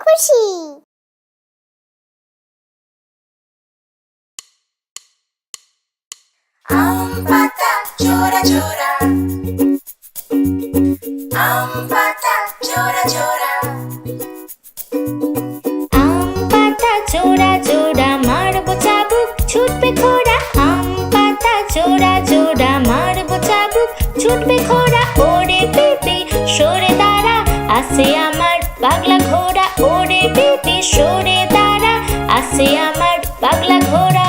খুশি। আম পাতা জোড়া জোড়া, আম পাতা জোড়া জোড়া, আম পাতা জোড়া জোড়া মারবো চাবুক ছুটবে ঘোড়া। আম পাতা জোড়া জোড়া মারবো চাবুক ছুটবে ঘোড়া। ওরে পিপি সরে দাঁড়া আসে আমার পাগলা ঘোড়া। ওরে পিপি সরে দাঁড়া আসে আমার পাগলা ঘোড়া।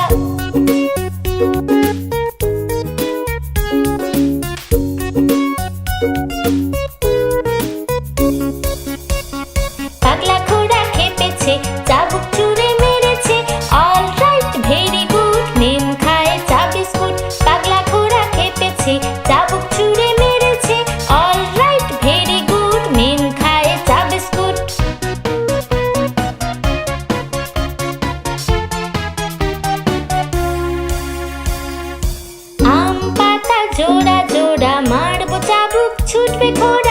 পাগলা ঘোড়া খেপেছে চাবুক ছুঁড়ে মেরেছে। অল রাইট ভেরি গুড মেম খায় চা বিস্কুট। পাগলা ঘোড়া খেপেছে চাবুক ছুঁড়ে মেরেছে। অল রাইট ভেরি গুড মেম খায় চা বিস্কুট। আম পাতা জোড়া জোড়া মারবো চাবুক ছুটবে ঘোড়া।